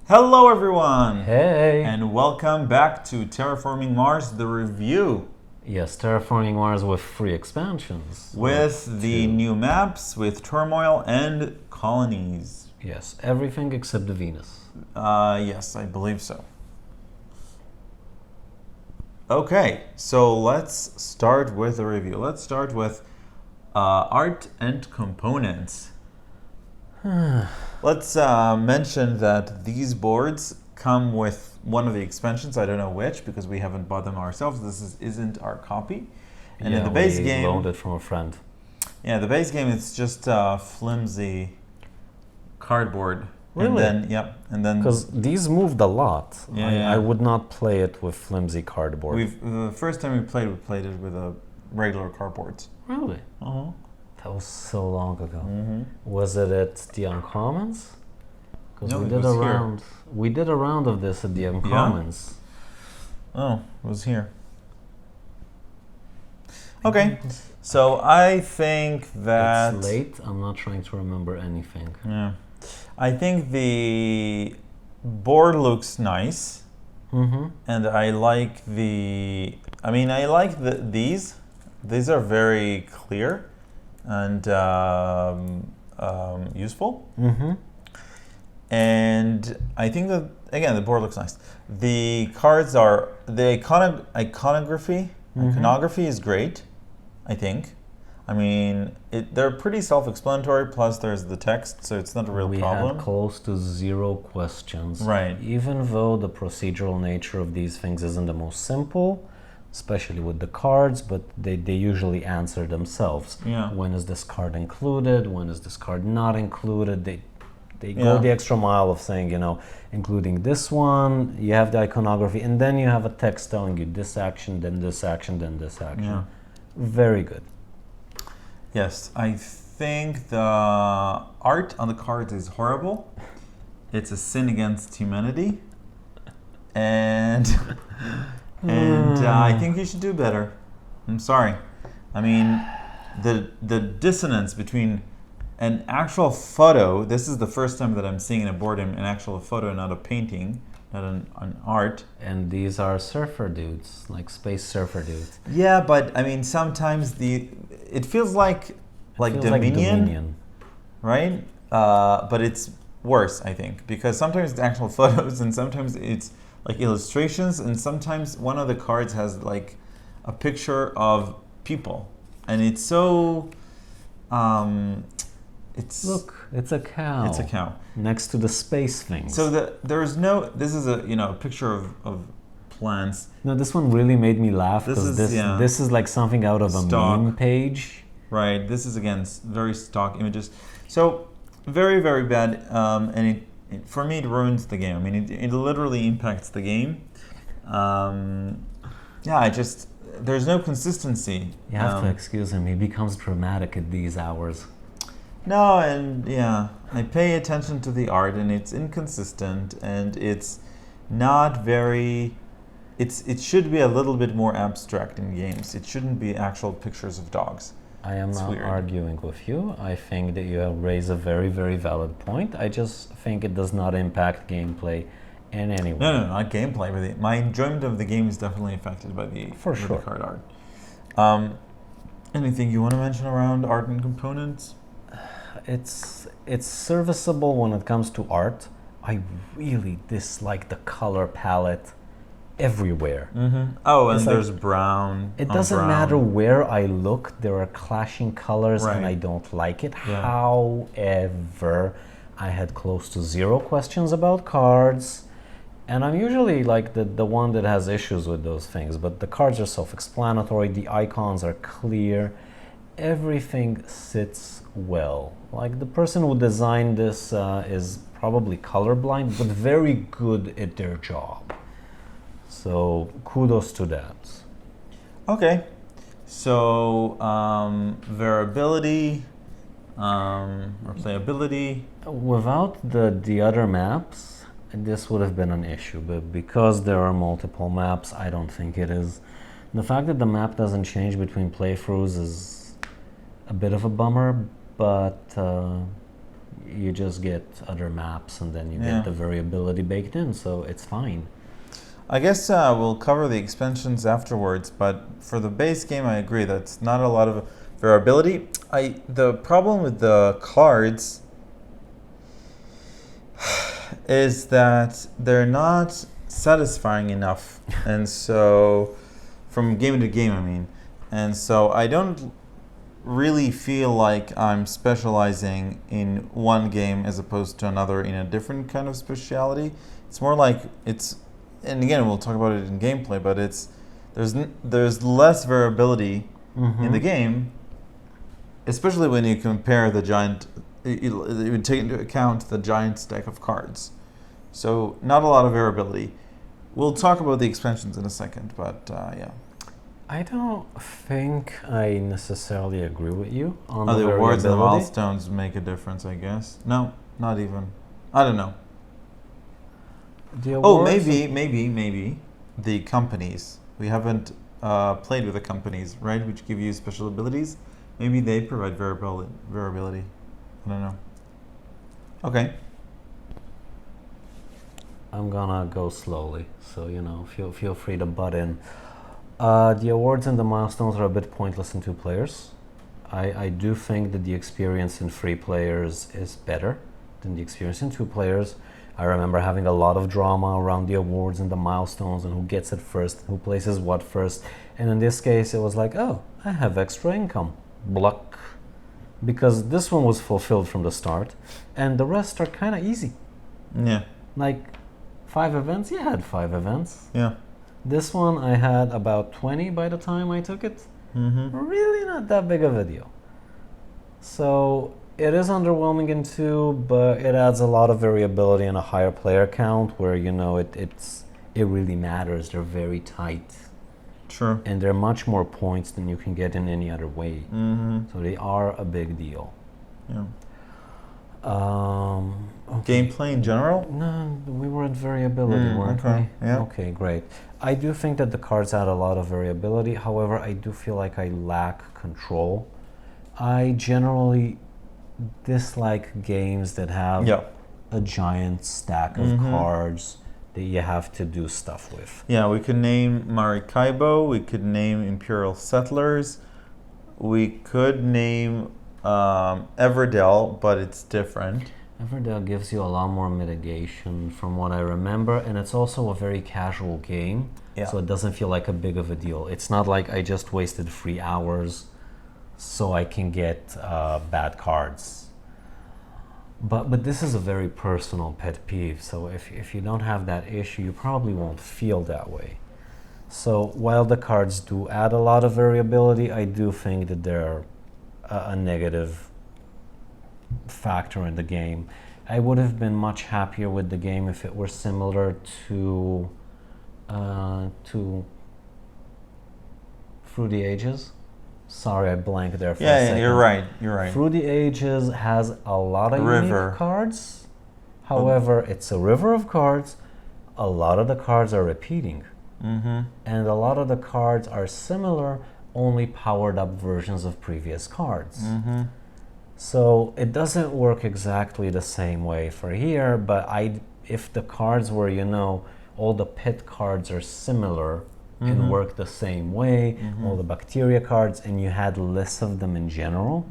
Hello everyone! Hey! And welcome back to Terraforming Mars, the review. Yes, Terraforming Mars with free expansions. With the new maps, with Turmoil and Colonies. Yes, everything except the Venus. Yes, I believe so. Okay, so let's start with the review. Let's start with art and components. Let's mention that these boards come with one of the expansions. I don't know which because we haven't bought them ourselves. Isn't our copy. And yeah, in the base we game, loaned it from a friend. Yeah, the base game it's just flimsy cardboard. Really? And then Because these moved a lot. Yeah, I would not play it with flimsy cardboard. the first time we played it with a regular cardboard. Really? Uh-huh. That was so long ago. Mm-hmm. Was it at the Uncommons? Because No, we it did was a here. round. We did a round of this at the Uncommons. Oh, it was here. Okay, so I think that It's late. I'm not trying to remember anything. Yeah, I think the board looks nice, Mm-hmm. and I like the. I mean, I like these. These are very clear and useful. Mm-hmm. And I think that again the board looks nice. The cards are the iconography. Mhm. Iconography is great, I think. I mean, they're pretty self-explanatory. Plus, there's the text, so it's not a real We problem. had close to 0 questions. Right. Even though the procedural nature of these things isn't the most simple, especially with the cards, but they usually answer themselves. Yeah. When is this card included? When is this card not included? They Yeah. go the extra mile of saying, including this one, you have the iconography, and then you have a text telling you this action, then this action, then this action. Yeah. Very good. Yes, I think the art on the cards is horrible. It's a sin against humanity, and I think you should do better. I'm sorry. I mean, the dissonance between an actual photo. This is the first time that I'm seeing in a board game an actual photo, not a painting, not an art. And these are surfer dudes, like space surfer dudes. Yeah, but I mean, sometimes it feels like Feels Dominion, right? But it's worse, I think, because sometimes it's actual photos and sometimes it's like illustrations, and sometimes one of the cards has like a picture of people, and it's so. Look, it's a cow. It's a cow next to the space things. So there's no. This is a picture of plants. No, this one really made me laugh because this is like something out of a Stock. meme page. Right. This is again very stock images. So very very bad. And for me it ruins the game. I mean it literally impacts the game. There's no consistency. You have to excuse him. He becomes dramatic at these hours. No, and yeah, I pay attention to the art, and it's inconsistent, and it's not very. It should be a little bit more abstract in games. It shouldn't be actual pictures of dogs. I am not arguing with you. I think that you have raised a very, very valid point. I just think it does not impact gameplay in any way. No, not gameplay, but my enjoyment of the game is definitely affected by the the card art. Anything you want to mention around art and components? It's serviceable when it comes to art. I really dislike the color palette everywhere. Mm-hmm. Oh, and It's there's brown. It on doesn't brown. matter where I look, there are clashing colors and Right. I don't like it. Yeah. However, I had close to 0 questions about cards, and I'm usually like the one that has issues with those things, but the cards are self-explanatory, the icons are clear, everything sits well. Like the person who designed this is probably colorblind, but very good at their job. So kudos to that. Okay, so variability, replayability. Without the other maps, this would have been an issue, but because there are multiple maps, I don't think it is. The fact that the map doesn't change between playthroughs is a bit of a bummer, but You just get other maps, and then you Yeah. get the variability baked in, so it's fine. I guess we'll cover the expansions afterwards, but for the base game, I agree that's not a lot of variability. The problem with the cards is that they're not satisfying enough, and so from game to game, I mean, and so I don't really feel like I'm specializing in one game as opposed to another in a different kind of speciality. It's more like it's, and again, we'll talk about it in gameplay, but there's less variability in the game, especially when you compare the giant. You would take into account the giant stack of cards, so not a lot of variability. We'll talk about the expansions in a second, but yeah. I don't think I necessarily agree with you on Oh, the the awards and the variability. milestones make a difference, I guess. No, not even. I don't know. The Oh, awards maybe the companies. We haven't played with the companies, right? Which give you special abilities. Maybe they provide variability. I don't know. Okay. I'm gonna go slowly, so feel free to butt in. The awards and the milestones are a bit pointless in 2 players. I do think that the experience in 3 players is better than the experience in 2 players. I remember having a lot of drama around the awards and the milestones and who gets it first, who places what first. And in this case, it was like, oh, I have extra income. Bluck. Because this one was fulfilled from the start, and the rest are kind of easy. Yeah. Like 5 events, I had 5 events. Yeah. This one I had about 20 by the time I took it. Really not that big of a deal. So it is underwhelming in 2, but it adds a lot of variability and a higher player count where it really matters. They're very tight. Sure. And they're much more points than you can get in any other way. So they are a big deal. Yeah. Okay. Gameplay in general? No, we were at variability, weren't okay. we? Yeah. Okay, great. I do think that the cards add a lot of variability. However, I do feel like I lack control. I generally dislike games that have a giant stack of cards that you have to do stuff with. Yeah, we could name Maracaibo, we could name Imperial Settlers, we could name Everdell, but it's different. Everdell gives you a lot more mitigation from what I remember, and it's also a very casual game, so it doesn't feel like a big of a deal. It's not like I just wasted 3 hours so I can get bad cards. But this is a very personal pet peeve, so if you don't have that issue, you probably won't feel that way. So while the cards do add a lot of variability, I do think that they're a negative factor in the game. I would have been much happier with the game if it were similar to Through the Ages. Sorry, I blanked there for a second. Yeah, you're right. Through the Ages has a lot of unique cards. However, it's a river of cards. A lot of the cards are repeating. And a lot of the cards are similar, only powered up versions of previous cards. So it doesn't work exactly the same way for here, but if the cards were, all the pit cards are similar and work the same way, all the bacteria cards, and you had less of them in general,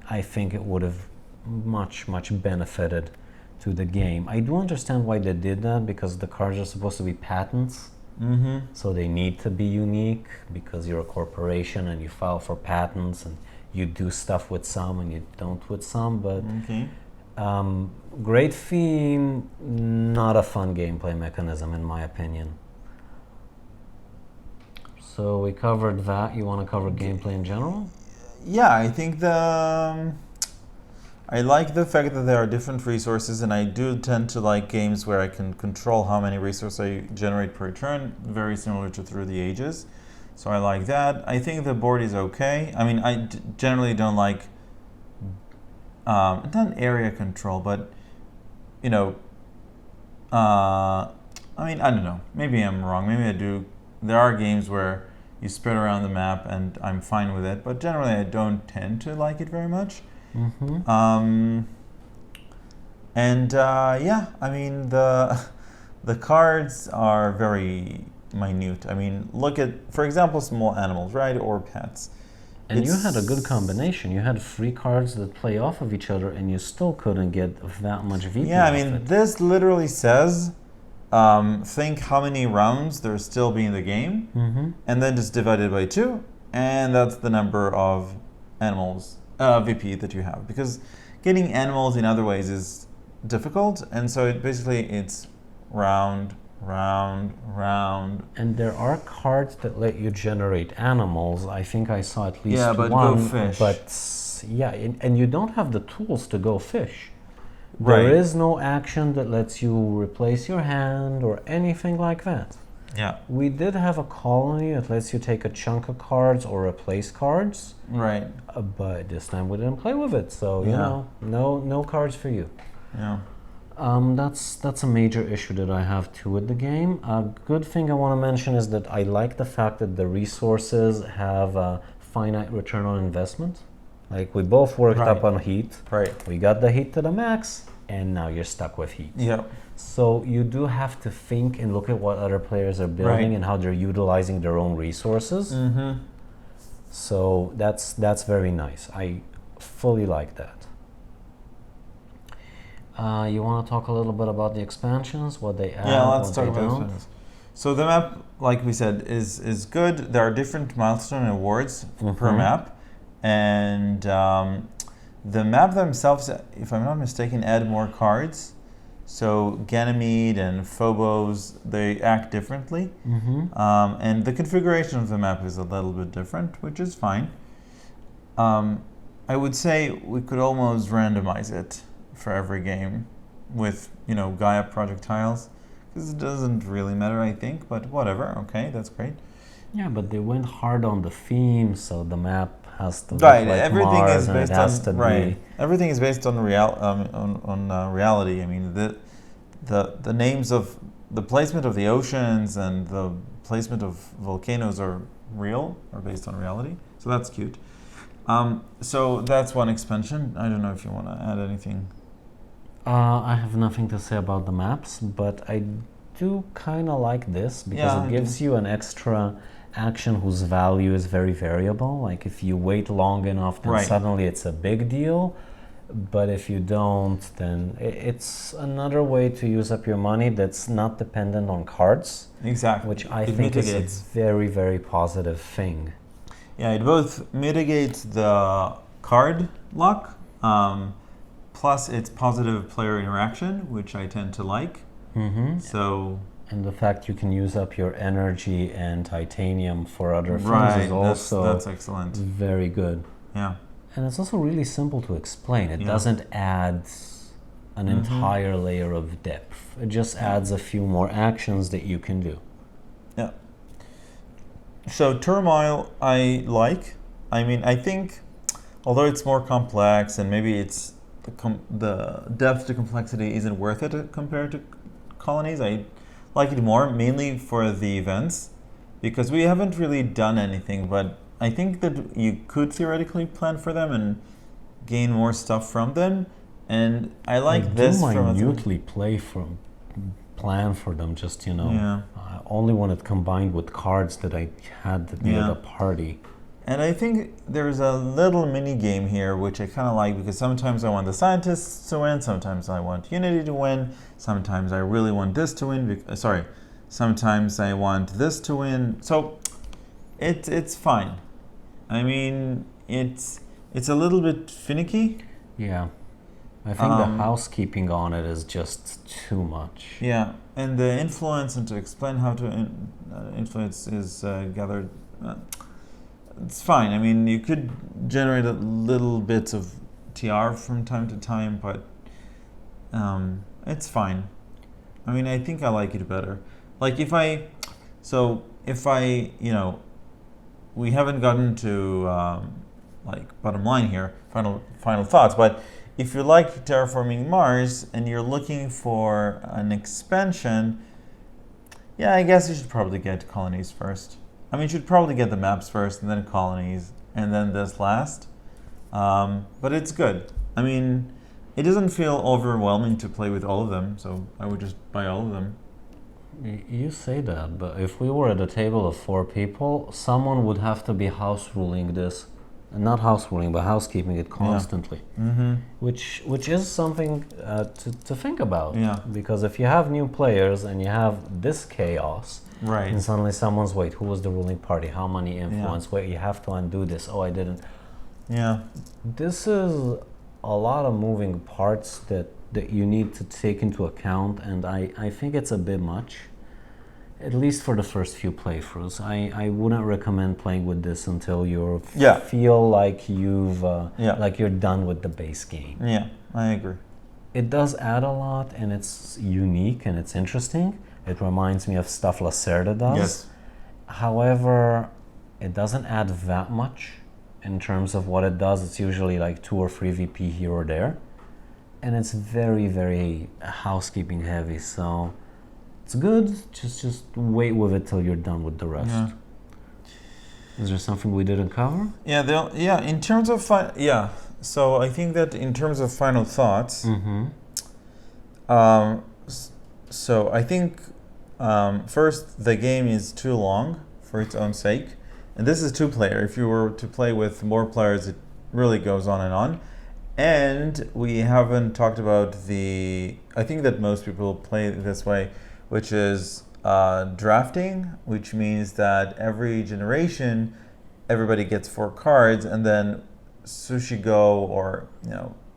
I think it would have much benefited to the game. I do understand why they did that, because the cards are supposed to be patents, so they need to be unique because you're a corporation and you file for patents and you do stuff with some and you don't with some, but great theme, not a fun gameplay mechanism in my opinion. So we covered that. You want to cover gameplay in general? Yeah, I think I like the fact that there are different resources, and I do tend to like games where I can control how many resources I generate per turn, very similar to Through the Ages. So I like that. I think the board is okay. I mean, I generally don't like, not area control, but, I mean, I don't know. Maybe I'm wrong. Maybe I do. There are games where you spread around the map and I'm fine with it, but generally I don't tend to like it very much. And yeah, I mean the cards are very minute. I mean, look at, for example, small animals, right, or pets. And you had a good combination. You had free cards that play off of each other, and you still couldn't get that much VP Yeah, I off mean, it. this literally says, think how many rounds there still be in the game, and then just divide it by 2, and that's the number of animals, VP that you have. Because getting animals in other ways is difficult, and so it's round, round, round. And there are cards that let you generate animals. I think I saw at least Yeah, but one. go fish. But yeah, and you don't have the tools to go fish. Right. There is no action that lets you replace your hand or anything like that. Yeah. We did have a colony that lets you take a chunk of cards or replace cards, Right. but this time we didn't play with it. So you Yeah. know, no cards for you. Yeah. That's a major issue that I have too with the game. A good thing I want to mention is that I like the fact that the resources have a finite return on investment. Like we both worked Right. up on heat. Right. We got the heat to the max, and now you're stuck with heat. Yeah. So you do have to think and look at what other players are building Right. and how they're utilizing their own resources. Mm-hmm. So that's very nice. I fully like that. You want to talk a little bit about the expansions, what they add, Yeah, let's what talk they about don't? expansions. So the map, like we said, is good. There are different milestone awards per map, and the map themselves, if I'm not mistaken, add more cards. So Ganymede and Phobos, they act differently, and the configuration of the map is a little bit different, which is fine. I would say we could almost randomize it for every game with, Gaia projectiles, because it doesn't really matter, I think, but whatever. Okay, that's great. Yeah, but they went hard on the theme, so the map has to look Right, like everything Mars, is and based it has to on right. be. Everything is based on reality. I mean, the names of the placement of the oceans and the placement of volcanoes are based on reality. So that's cute. So that's one expansion. I don't know if you want to add anything. I have nothing to say about the maps, but I do kind of like this because it gives you an extra action whose value is very variable. Like if you wait long enough, then suddenly it's a big deal. But if you don't, then it's another way to use up your money that's not dependent on cards. Exactly. Which I think is a very, very positive thing. Yeah, it both mitigates the card luck, plus it's positive player interaction, which I tend to like. So. And the fact you can use up your energy and titanium for other things is also that's excellent. Very good. Yeah. And it's also really simple to explain. It doesn't add an entire layer of depth. It just adds a few more actions that you can do. Yeah. So Turmoil I like. I mean, I think, although it's more complex and maybe it's the depth to complexity isn't worth it compared to Colonies, I like it more, mainly for the events, because we haven't really done anything, but I think that you could theoretically plan for them and gain more stuff from them, and I like this from minutely plan for them, just only when it combined with cards that I had to be at a party. And I think there's a little mini game here which I kind of like, because sometimes I want the scientists to win, sometimes I want Unity to win, sometimes I really want this to win. Sometimes I want this to win. So it's fine. I mean, it's a little bit finicky. Yeah, I think the housekeeping on it is just too much. Yeah, and the influence, and to explain how to influence is gathered. It's fine. I mean, you could generate a little bits of TR from time to time, but it's fine. I mean, I think I like it better. Like if I, we haven't gotten to like bottom line here, final thoughts, but if you like Terraforming Mars and you're looking for an expansion, yeah, I guess you should probably get Colonies first. I mean, you should probably get the maps first, and then Colonies, and then this last. But it's good. I mean, it doesn't feel overwhelming to play with all of them, so I would just buy all of them. You say that, but if we were at a table of 4 people, someone would have to be house ruling this. Not house ruling, but housekeeping it constantly. Which is something to think about. Yeah. Because if you have new players and you have this chaos, Right. and suddenly someone's, wait, who was the ruling party? How many influence? Wait, you have to undo this. Oh, I didn't. Yeah. This is a lot of moving parts that you need to take into account, and I think it's a bit much. At least for the first few playthroughs. I wouldn't recommend playing with this until you feel like like you're done with the base game. Yeah, I agree. It does add a lot, and it's unique and it's interesting. It reminds me of stuff Lacerda does. Yes. However, it doesn't add that much in terms of what it does. It's usually like 2 or 3 VP here or there. And it's very, very housekeeping heavy, so it's good. Just wait with it till you're done with the rest. Yeah. Is there something we didn't cover? Yeah. In terms of so I think that in terms of final thoughts, so I think first the game is too long for its own sake, and this is 2-player. If you were to play with more players, it really goes on and on. And we haven't talked about I think that most people play this way, which is drafting, which means that every generation, everybody gets 4 cards, and then Sushi Go or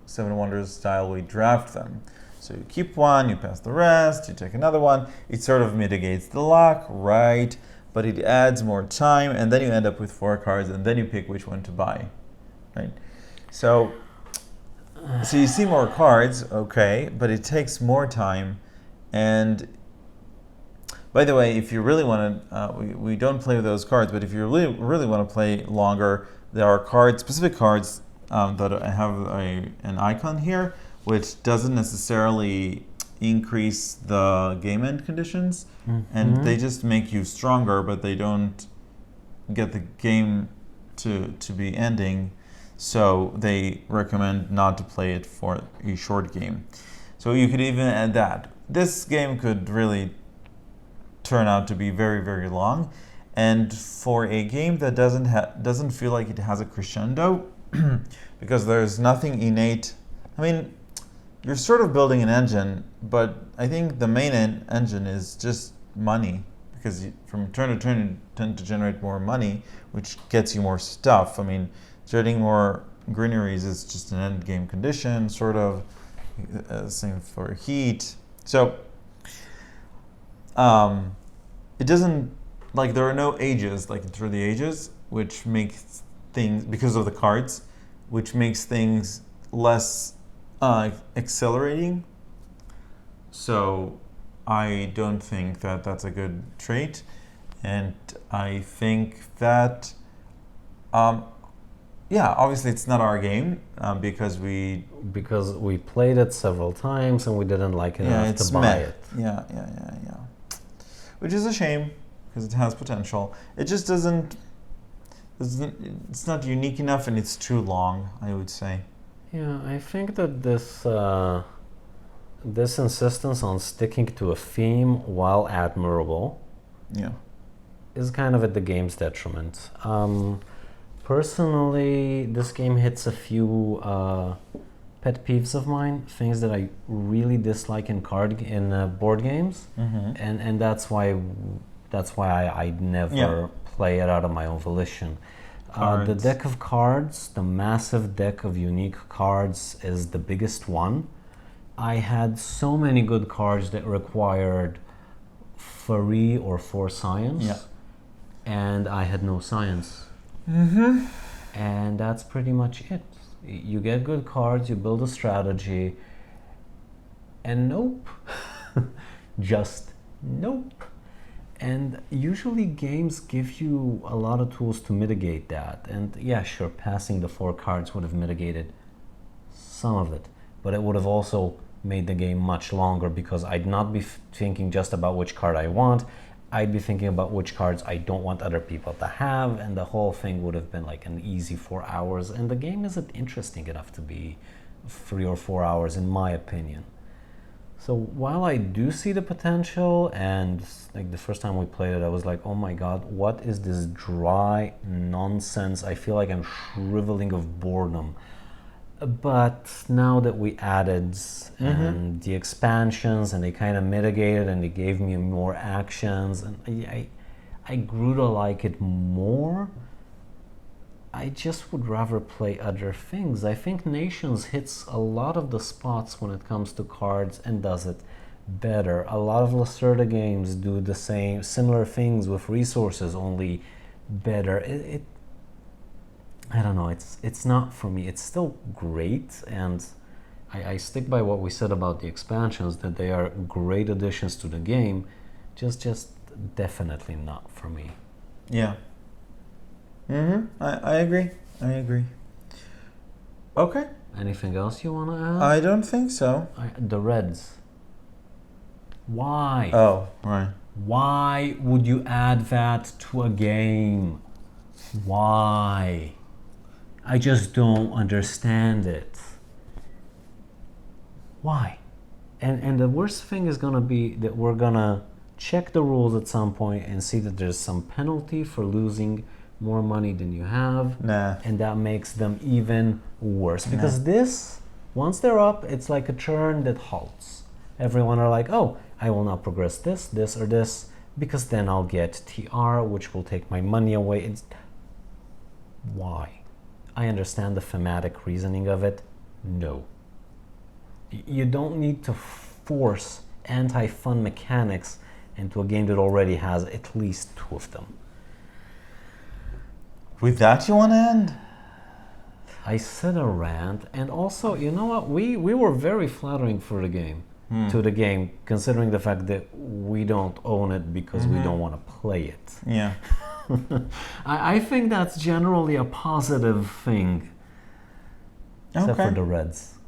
7 Wonders style, we draft them. So you keep one, you pass the rest, you take another one. It sort of mitigates the luck, right? But it adds more time, and then you end up with 4 cards, and then you pick which one to buy, right? So you see more cards, okay, but it takes more time. And by the way, if you really want to, we don't play with those cards, but if you really want to play longer, there are specific cards that I have an icon here, which doesn't necessarily increase the game end conditions, and they just make you stronger, but they don't get the game to be ending. So they recommend not to play it for a short game. So you could even add that. This game could really turn out to be very, very long. And for a game that doesn't feel like it has a crescendo, because there's nothing innate. I mean, you're sort of building an engine, but I think the main engine is just money, because from turn to turn you tend to generate more money, which gets you more stuff. I mean, generating more greeneries is just an end game condition, sort of. Same for heat. So it doesn't, like, there are no ages, like through the ages, which makes things, because of the cards, which makes things less accelerating. So I don't think that that's a good trait, and I think that obviously it's not our game, because we played it several times and we didn't like it enough to buy it. Yeah. Which is a shame, because it has potential. It just doesn't. It's not unique enough, and it's too long, I would say. Yeah, I think that this insistence on sticking to a theme, while admirable, is kind of at the game's detriment. Personally, this game hits a few pet peeves of mine, things that I really dislike in board games, and that's why I never play it out of my own volition. The deck of cards, the massive deck of unique cards, is the biggest one. I had so many good cards that required 3 or 4 science, and I had no science. And that's pretty much it. You get good cards, you build a strategy, and nope. Just nope. And usually games give you a lot of tools to mitigate that. And yeah, sure, passing the 4 cards would have mitigated some of it, but it would have also made the game much longer, because I'd not be thinking just about which card I want. I'd be thinking about which cards I don't want other people to have, and the whole thing would have been like an easy 4 hours, and the game isn't interesting enough to be 3 or 4 hours, in my opinion. So while I do see the potential, and like the first time we played it, I was like, oh my god, what is this dry nonsense? I feel like I'm shriveling of boredom. But now that we added and the expansions, and they kind of mitigated, and they gave me more actions, and I grew to like it more. I just would rather play other things. I think Nations hits a lot of the spots when it comes to cards and does it better. A lot of Lacerda games do the same, similar things with resources, only better. I don't know, it's not for me. It's still great, and I stick by what we said about the expansions, that they are great additions to the game, just definitely not for me. Yeah. I agree. Okay. Anything else you want to add? I don't think so. The Reds. Why? Oh, right. Why would you add that to a game? Why? I just don't understand it. Why? And the worst thing is gonna be that we're gonna check the rules at some point and see that there's some penalty for losing more money than you have. Nah. And that makes them even worse. Because this, once they're up, it's like a churn that halts. Everyone are like, oh, I will not progress this, or this, because then I'll get TR, which will take my money away. Why? I understand the thematic reasoning of it. No. You don't need to force anti-fun mechanics into a game that already has at least 2 of them. With that, you want to end? I said a rant, and also, you know what? We were very flattering for the game, to the game, considering the fact that we don't own it because we don't want to play it. Yeah. I think that's generally a positive thing, except for the Reds.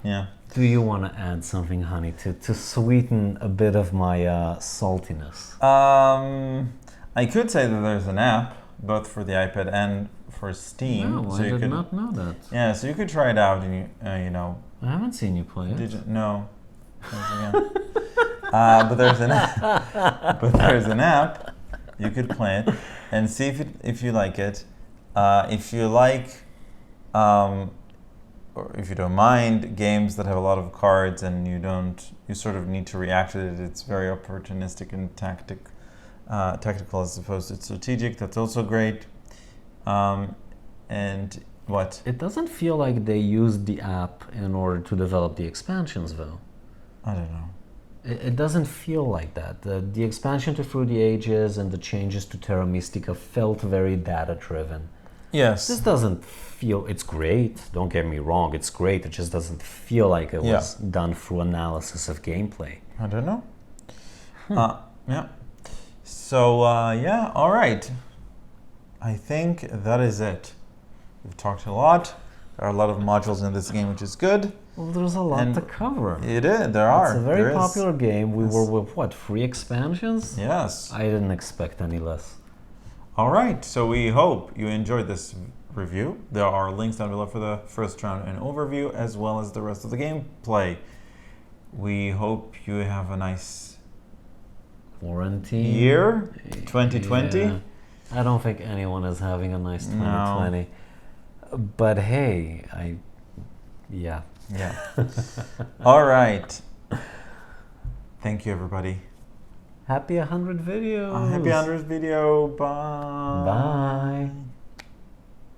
Yeah. Do you want to add something, honey, to sweeten a bit of my saltiness? I could say that there's an app, both for the iPad and for Steam. No, so I did not know that. Yeah, so you could try it out, and you know. I haven't seen you play it. No. But there's an app. But there's an app. You could play it and see if you like it. If you like, or if you don't mind games that have a lot of cards and you sort of need to react to it. It's very opportunistic and tactical as opposed to strategic. That's also great. And what? It doesn't feel like they used the app in order to develop the expansions, though. I don't know. It doesn't feel like that. The expansion to Through the Ages and the changes to Terra Mystica felt very data-driven. Yes. This doesn't feel... It's great, don't get me wrong, it's great. It just doesn't feel like it was done through analysis of gameplay. I don't know. Yeah. So, all right. I think that is it. We've talked a lot. There are a lot of modules in this game, which is good. Well, there's a lot to cover. It is. There are. It's a very popular game. We were with, what, 3 expansions? Yes. I didn't expect any less. All right. So we hope you enjoyed this review. There are links down below for the first round and overview, as well as the rest of the gameplay. We hope you have a nice quarantine year, 2020. Yeah. I don't think anyone is having a nice 2020. No. But hey, yeah. All right. Thank you, everybody. Happy 100 videos. Happy 100th video. Bye. Bye.